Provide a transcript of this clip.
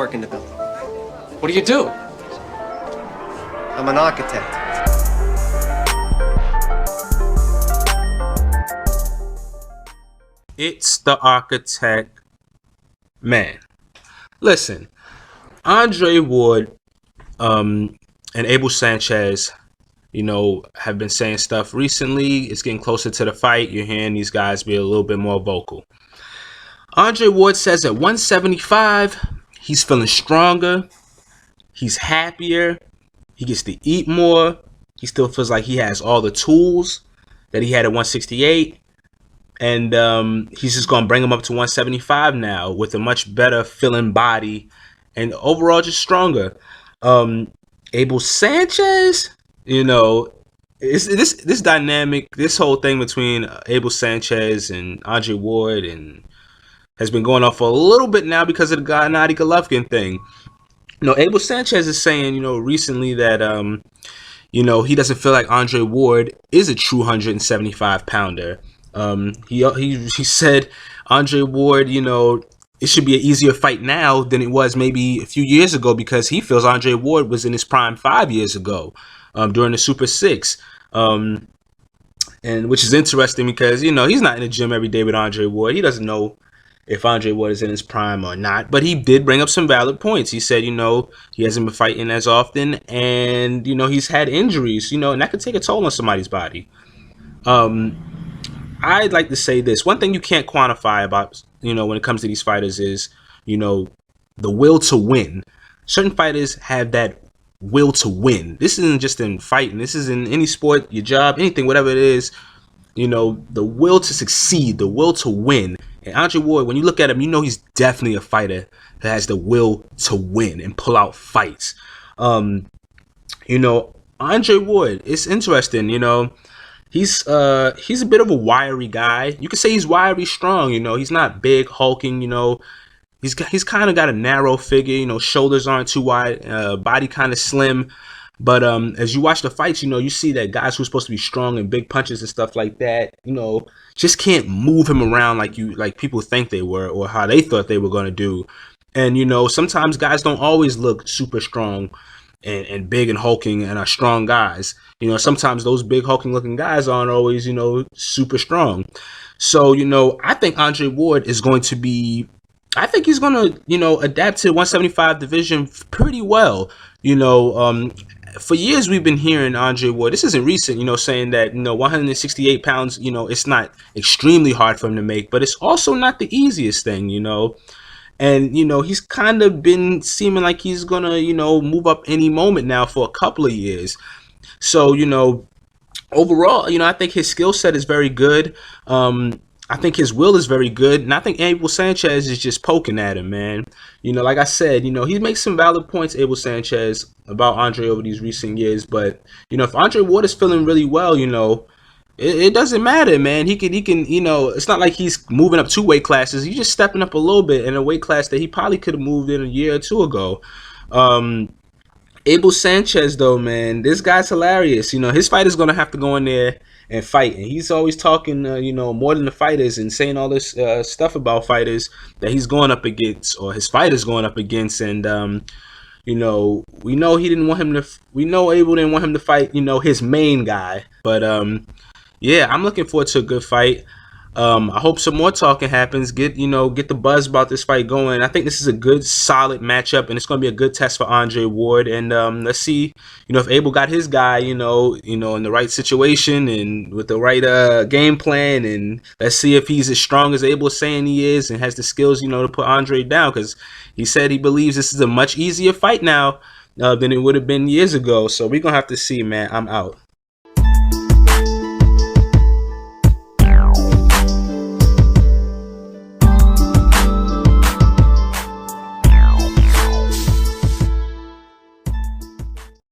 work in the building. What do you do? I'm an architect. It's the architect. Man, listen, Andre Ward and Abel Sanchez, have been saying stuff recently. It's getting closer to the fight. You're hearing these guys be a little bit more vocal. Andre Ward says at 175, he's feeling stronger. He's happier. He gets to eat more. He still feels like he has all the tools that he had at 168. And he's just going to bring him up to 175 now with a much better feeling body and overall just stronger. Abel Sanchez, this dynamic, this whole thing between Abel Sanchez and Andre Ward and has been going on for a little bit now because of the Gennady Golovkin thing. Abel Sanchez is saying, recently that, he doesn't feel like Andre Ward is a true 175 pounder. He said Andre Ward, it should be an easier fight now than it was maybe a few years ago because he feels Andre Ward was in his prime 5 years ago during the Super 6. And which is interesting because, he's not in the gym every day with Andre Ward. He doesn't know if Andre Ward is in his prime or not. But he did bring up some valid points. He said, he hasn't been fighting as often and, he's had injuries, and that could take a toll on somebody's body. I'd like to say this. One thing you can't quantify about, when it comes to these fighters is, the will to win. Certain fighters have that will to win. This isn't just in fighting. This is in any sport, your job, anything, whatever it is. The will to succeed, the will to win. And Andre Ward, when you look at him, he's definitely a fighter that has the will to win and pull out fights. Andre Ward, it's interesting, He's a bit of a wiry guy. You could say he's wiry strong, He's not big, hulking, He's kind of got a narrow figure, shoulders aren't too wide, body kind of slim. But as you watch the fights, you see that guys who are supposed to be strong and big punches and stuff like that, just can't move him around like people think they were or how they thought they were going to do. And, sometimes guys don't always look super strong and big and hulking and are strong guys. Sometimes those big hulking looking guys aren't always, super strong. So, I think Andre Ward is going to be, I think he's going to, adapt to the 175 division pretty well. For years we've been hearing Andre Ward, this isn't recent, saying that, 168 pounds, it's not extremely hard for him to make, but it's also not the easiest thing, And, he's kind of been seeming like he's going to, move up any moment now for a couple of years. So, overall, I think his skill set is very good. I think his will is very good. And I think Abel Sanchez is just poking at him, man. Like I said, he makes some valid points, Abel Sanchez, about Andre over these recent years. But, if Andre Ward is feeling really well, it doesn't matter, man. He can, it's not like he's moving up 2 weight classes. He's just stepping up a little bit in a weight class that he probably could have moved in a year or 2 ago. Abel Sanchez, though, man, this guy's hilarious. His fighter's going to have to go in there and fight. And he's always talking, more than the fighters and saying all this stuff about fighters that he's going up against or his fighter's going up against. And, we know he didn't want him to, we know Abel didn't want him to fight, his main guy. But, yeah, I'm looking forward to a good fight. I hope some more talking happens. Get the buzz about this fight going. I think this is a good, solid matchup, and it's going to be a good test for Andre Ward. And let's see, if Abel got his guy, in the right situation and with the right game plan. And let's see if he's as strong as Abel is saying he is and has the skills, to put Andre down. Because he said he believes this is a much easier fight now than it would have been years ago. So we're going to have to see, man. I'm out.